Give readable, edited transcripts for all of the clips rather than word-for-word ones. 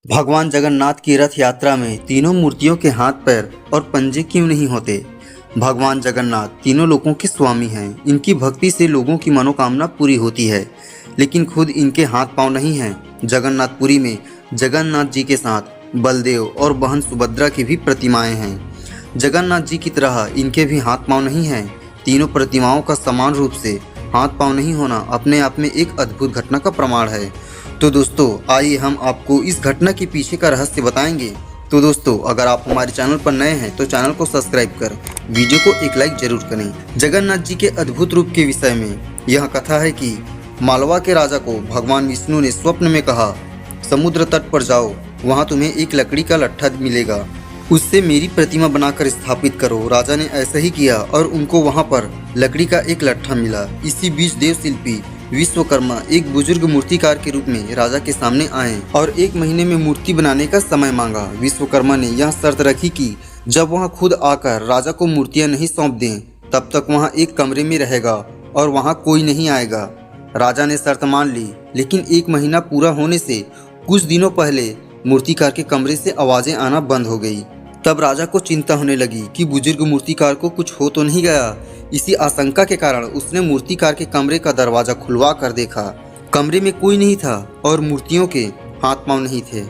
भगवान जगन्नाथ की रथ यात्रा में तीनों मूर्तियों के हाथ पैर और पंजे क्यों नहीं होते। भगवान जगन्नाथ तीनों लोगों के स्वामी हैं। इनकी भक्ति से लोगों की मनोकामना पूरी होती है, लेकिन खुद इनके हाथ पांव नहीं हैं। जगन्नाथपुरी में जगन्नाथ जी के साथ बलदेव और बहन सुभद्रा की भी प्रतिमाएं हैं। जगन्नाथ जी की तरह इनके भी हाथ पांव नहीं हैं। तीनों प्रतिमाओं का समान रूप से हाथ पांव नहीं होना अपने आप में एक अद्भुत घटना का प्रमाण है। तो दोस्तों, आइए हम आपको इस घटना के पीछे का रहस्य बताएंगे। तो दोस्तों, अगर आप हमारे चैनल पर नए हैं तो चैनल को सब्सक्राइब कर वीडियो को एक लाइक जरूर करें। जगन्नाथ जी के अद्भुत रूप के विषय में यह कथा है कि मालवा के राजा को भगवान विष्णु ने स्वप्न में कहा, समुद्र तट पर जाओ, वहाँ तुम्हें एक लकड़ी का लट्ठा मिलेगा, उससे मेरी प्रतिमा बनाकर स्थापित करो। राजा ने ऐसा ही किया और उनको वहाँ पर लकड़ी का एक लट्ठा मिला। इसी बीच देव शिल्पी विश्वकर्मा एक बुजुर्ग मूर्तिकार के रूप में राजा के सामने आए और 1 महीने में मूर्ति बनाने का समय मांगा। विश्वकर्मा ने यह शर्त रखी कि जब वह खुद आकर राजा को मूर्तियां नहीं सौंप दें, तब तक वह एक कमरे में रहेगा और वहां कोई नहीं आएगा। राजा ने शर्त मान ली, लेकिन 1 महीना पूरा होने से कुछ दिनों पहले मूर्तिकार के कमरे से आवाजें आना बंद हो गई। तब राजा को चिंता होने लगी कि बुजुर्ग मूर्तिकार को कुछ हो तो नहीं गया। इसी आशंका के कारण उसने मूर्तिकार के कमरे का दरवाजा खुलवा कर देखा। कमरे में कोई नहीं था और मूर्तियों के हाथ पांव नहीं थे।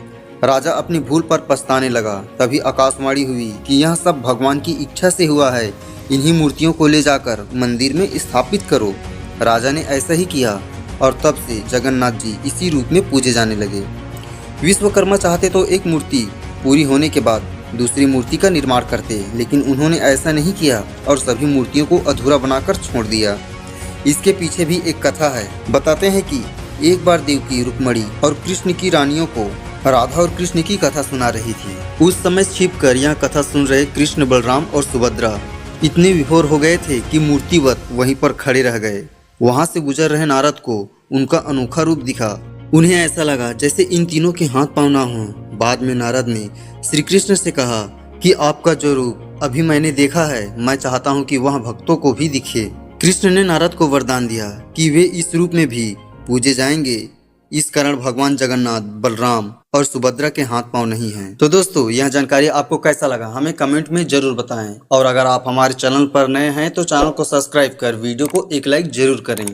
राजा अपनी भूल पर पछताने लगा। तभी आकाशवाणी हुई कि यह सब भगवान की इच्छा से हुआ है, इन्हीं मूर्तियों को ले जाकर मंदिर में स्थापित करो। राजा ने ऐसा ही किया और तब से जगन्नाथ जी इसी रूप में पूजे जाने लगे। विश्वकर्मा चाहते तो एक मूर्ति पूरी होने के बाद दूसरी मूर्ति का निर्माण करते, लेकिन उन्होंने ऐसा नहीं किया और सभी मूर्तियों को अधूरा बनाकर छोड़ दिया। इसके पीछे भी एक कथा है। बताते हैं कि एक बार देवकी रुक्मणी और कृष्ण की रानियों को राधा और कृष्ण की कथा सुना रही थी। उस समय छिपकर यह कथा सुन रहे कृष्ण, बलराम और सुभद्रा इतने विभोर हो गए थे कि मूर्तिवत वहीं पर खड़े रह गए। वहां से गुजर रहे नारद को उनका अनोखा रूप दिखा। उन्हें ऐसा लगा जैसे इन तीनों के हाथ पांव ना हों। बाद में नारद ने श्री कृष्ण से कहा कि आपका जो रूप अभी मैंने देखा है, मैं चाहता हूँ कि वह भक्तों को भी दिखे। कृष्ण ने नारद को वरदान दिया कि वे इस रूप में भी पूजे जाएंगे। इस कारण भगवान जगन्नाथ, बलराम और सुभद्रा के हाथ पांव नहीं हैं। तो दोस्तों, यह जानकारी आपको कैसा लगा हमें कमेंट में जरूर बताएं। और अगर आप हमारे चैनल पर नए हैं तो चैनल को सब्सक्राइब कर वीडियो को एक लाइक जरूर करें।